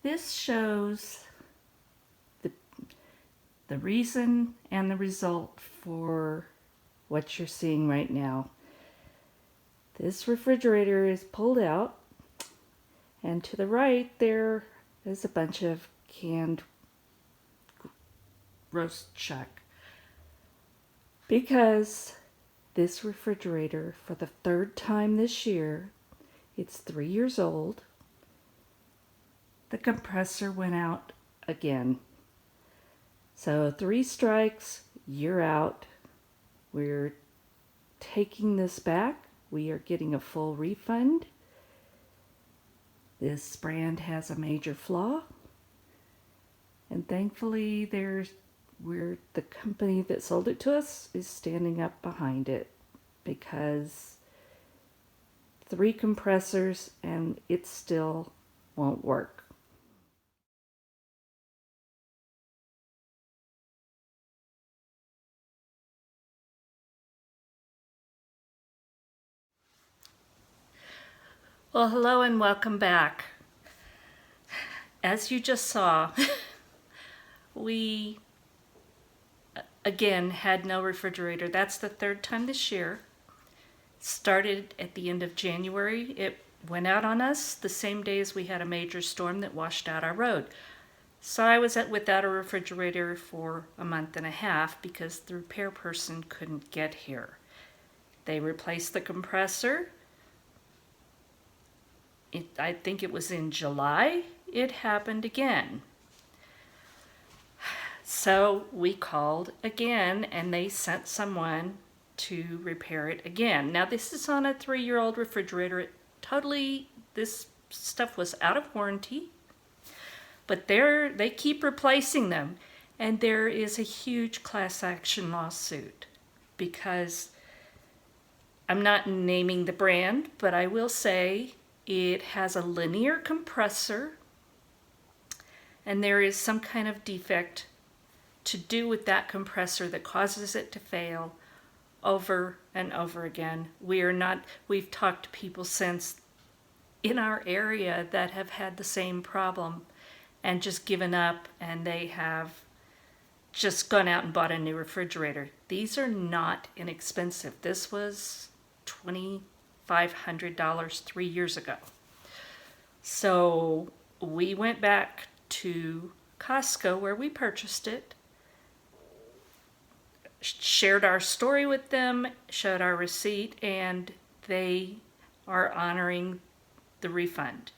This shows the reason and the result for what you're seeing right now. This refrigerator is pulled out, and to the right there is a bunch of canned roast chuck. Because this refrigerator, for the third time this year, it's 3 years old, the compressor went out again. So 3 strikes, you're out. We're taking this back. We are getting a full refund. This brand has a major flaw. And thankfully the company that sold it to us is standing up behind it, because 3 compressors and it still won't work. Well, hello and welcome back. As you just saw, we again had no refrigerator. That's the 3rd time this year. Started at the end of January. It went out on us the same day as we had a major storm that washed out our road. So I was without a refrigerator for a month and a half because the repair person couldn't get here. They replaced the compressor. I think it was in July, it happened again. So we called again and they sent someone to repair it again. Now this is on a 3-year-old refrigerator. This stuff was out of warranty, but they keep replacing them. And there is a huge class action lawsuit because I'm not naming the brand, but I will say it has a linear compressor, and there is some kind of defect to do with that compressor that causes it to fail over and over again. We've talked to people since in our area that have had the same problem and just given up, and they have just gone out and bought a new refrigerator. These are not inexpensive. This was $2,500 3 years ago. So we went back to Costco where we purchased it, shared our story with them, showed our receipt, and they are honoring the refund.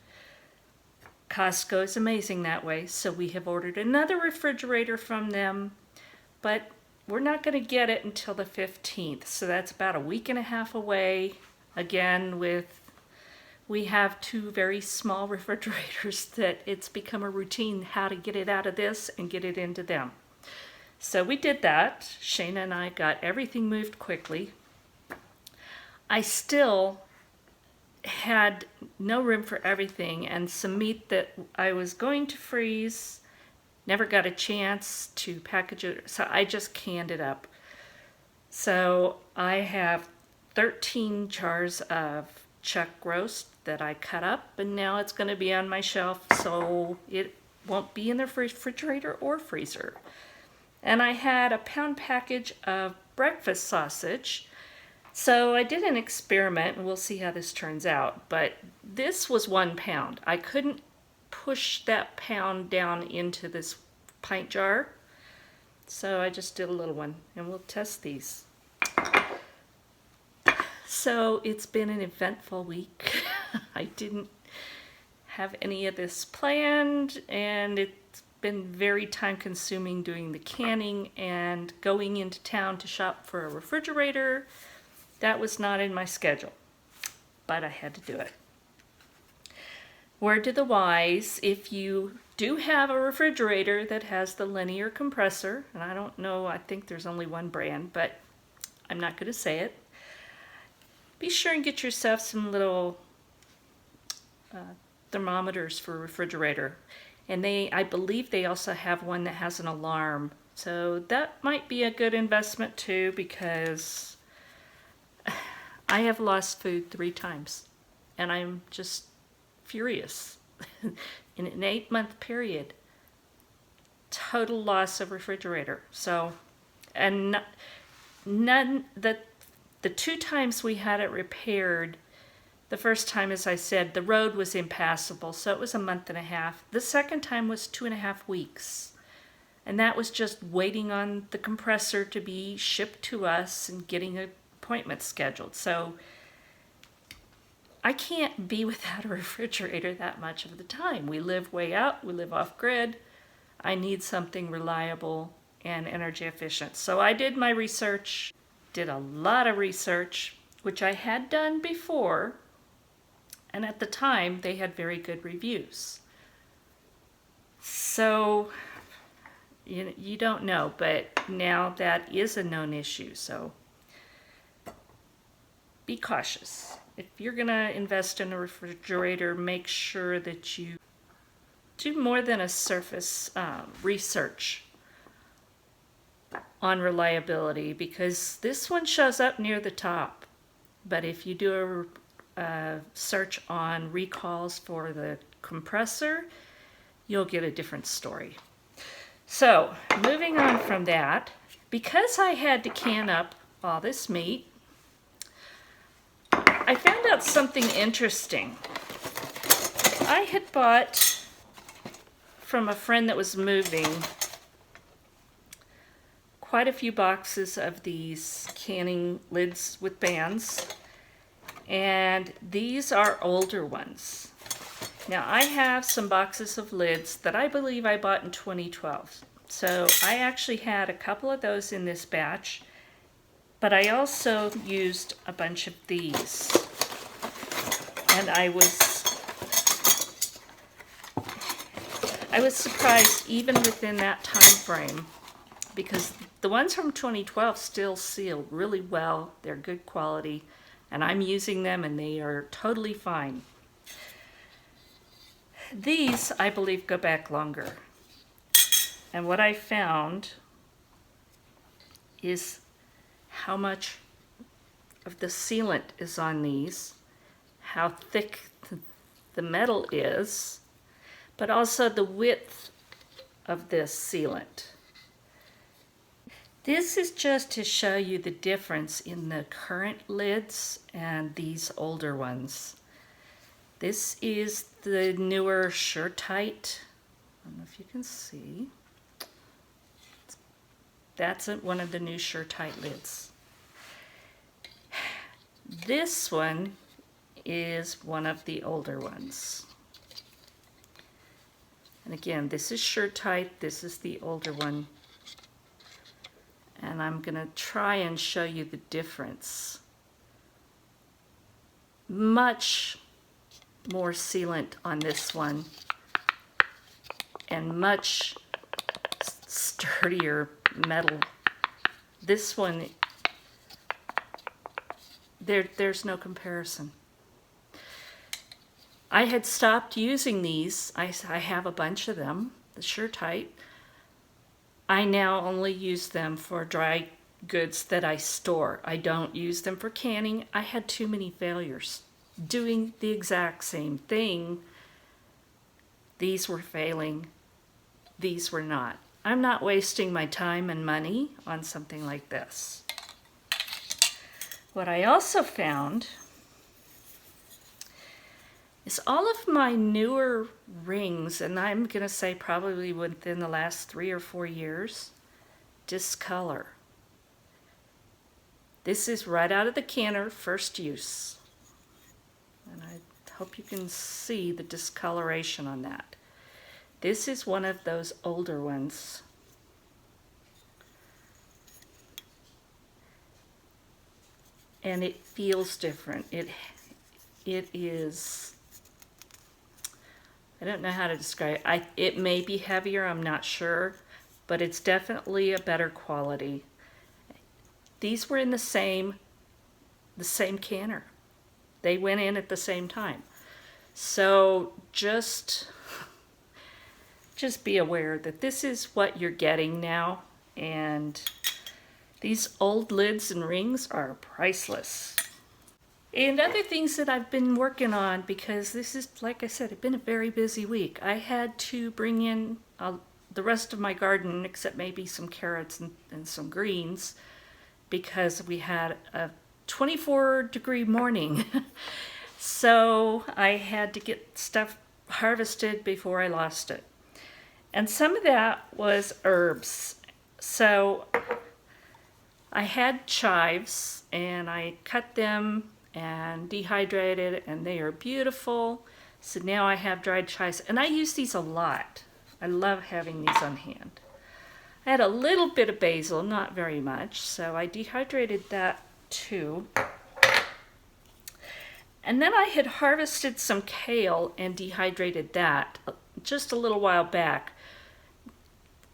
Costco is amazing that way, so we have ordered another refrigerator from them, but we're not going to get it until the 15th, so that's about a week and a half away. Again, we have 2 very small refrigerators that it's become a routine how to get it out of this and get it into them. So we did that. Shayna and I got everything moved quickly. I still had no room for everything, and some meat that I was going to freeze, never got a chance to package it, so I just canned it up. So I have 13 jars of chuck roast that I cut up, and now it's going to be on my shelf, so it won't be in the refrigerator or freezer. And I had a pound package of breakfast sausage. So I did an experiment, and we'll see how this turns out. But this was 1 pound. I couldn't push that pound down into this pint jar. So I just did a little one, and we'll test these. So it's been an eventful week. I didn't have any of this planned, and it's been very time consuming doing the canning and going into town to shop for a refrigerator. That was not in my schedule, but I had to do it. Word to the wise, if you do have a refrigerator that has the linear compressor, and I don't know, I think there's only one brand, but I'm not going to say it, be sure and get yourself some little thermometers for a refrigerator. And I believe they also have one that has an alarm. So that might be a good investment too, because I have lost food 3 times and I'm just furious. in an 8-month period. Total loss of refrigerator. So, and none, the 2 times we had it repaired, the first time, as I said, the road was impassable, so it was a month and a half. The second time was 2.5 weeks. And that was just waiting on the compressor to be shipped to us and getting appointments scheduled. So I can't be without a refrigerator that much of the time. We live way out, we live off grid. I need something reliable and energy efficient. So I did my research, did a lot of research, which I had done before, and at the time they had very good reviews. So you don't know, but now that is a known issue, so be cautious. If you're gonna invest in a refrigerator, make sure that you do more than a surface research on reliability, because this one shows up near the top. But if you do a search on recalls for the compressor, you'll get a different story. So, moving on from that, because I had to can up all this meat, I found out something interesting. I had bought from a friend that was moving quite a few boxes of these canning lids with bands, and these are older ones. Now I have some boxes of lids that I believe I bought in 2012. So I actually had a couple of those in this batch, but I also used a bunch of these. And I was surprised even within that time frame, because the ones from 2012 still seal really well. They're good quality, and I'm using them and they are totally fine. These, I believe, go back longer. And what I found is how much of the sealant is on these, how thick the metal is, but also the width of this sealant. This is just to show you the difference in the current lids and these older ones. This is the newer SureTight. I don't know if you can see. That's one of the new SureTight lids. This one is one of the older ones. And again, this is SureTight, this is the older one. And I'm going to try and show you the difference. Much more sealant on this one, and much sturdier metal. This one, there's no comparison. I had stopped using these. I have a bunch of them, the SureTight. I now only use them for dry goods that I store. I don't use them for canning. I had too many failures doing the exact same thing. These were failing. These were not. I'm not wasting my time and money on something like this. What I also found is all of my newer rings, and I'm going to say probably within the last 3 or 4 years, discolor. This is right out of the canner, first use. And I hope you can see the discoloration on that. This is one of those older ones. And it feels different. It is, I don't know how to describe it. It may be heavier, I'm not sure, but it's definitely a better quality. These were in the same canner. They went in at the same time. So just be aware that this is what you're getting now, and these old lids and rings are priceless. And other things that I've been working on, because this is, like I said, it's been a very busy week. I had to bring in the rest of my garden, except maybe some carrots and some greens, because we had a 24-degree morning. So I had to get stuff harvested before I lost it. And some of that was herbs. So I had chives and I cut them and dehydrated, and they are beautiful. So now I have dried chives, and I use these a lot. I love having these on hand. I had a little bit of basil, not very much, so I dehydrated that too. And then I had harvested some kale and dehydrated that just a little while back.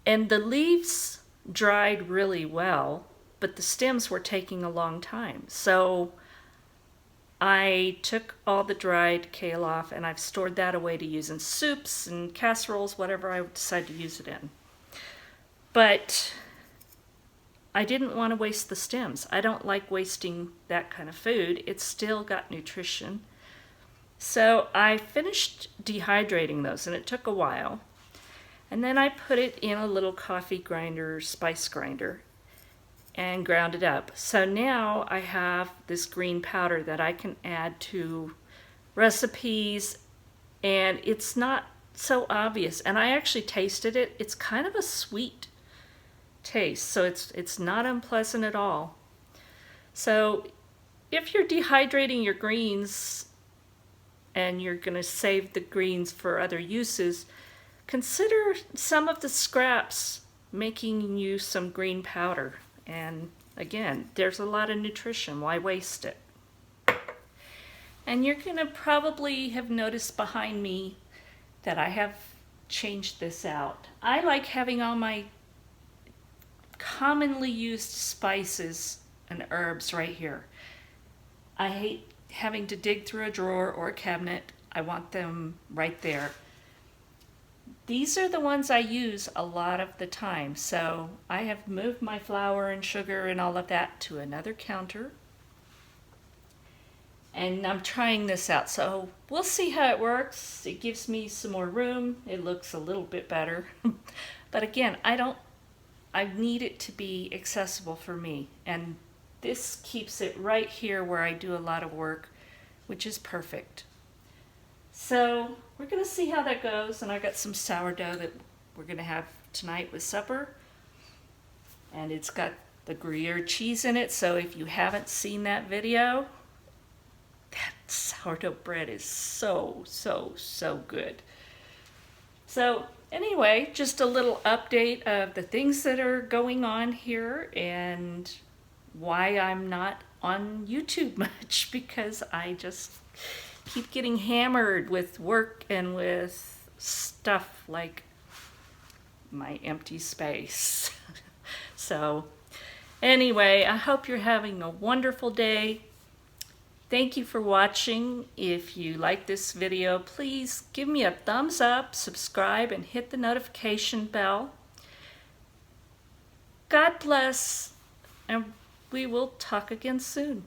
And the leaves dried really well, but the stems were taking a long time. So I took all the dried kale off, and I've stored that away to use in soups and casseroles, whatever I decide to use it in. But I didn't want to waste the stems. I don't like wasting that kind of food. It's still got nutrition. So I finished dehydrating those, and it took a while. And then I put it in a little coffee grinder, spice grinder, and ground it up. So now I have this green powder that I can add to recipes, and it's not so obvious. And I actually tasted it. It's kind of a sweet taste, so it's not unpleasant at all. So if you're dehydrating your greens and you're going to save the greens for other uses, consider some of the scraps making you some green powder. And again, there's a lot of nutrition. Why waste it? And you're going to probably have noticed behind me that I have changed this out. I like having all my commonly used spices and herbs right here. I hate having to dig through a drawer or a cabinet. I want them right there. These are the ones I use a lot of the time, so I have moved my flour and sugar and all of that to another counter. And I'm trying this out, so we'll see how it works. It gives me some more room. It looks a little bit better. But again, I need it to be accessible for me. And this keeps it right here where I do a lot of work, which is perfect. So we're going to see how that goes, and I got some sourdough that we're going to have tonight with supper. And it's got the Gruyere cheese in it, so if you haven't seen that video, that sourdough bread is so good. So anyway, just a little update of the things that are going on here and why I'm not on YouTube much, because I just keep getting hammered with work and with stuff like my empty space. So anyway, I hope you're having a wonderful day. Thank you for watching. If you like this video, please give me a thumbs up, subscribe, and hit the notification bell. God bless, and we will talk again soon.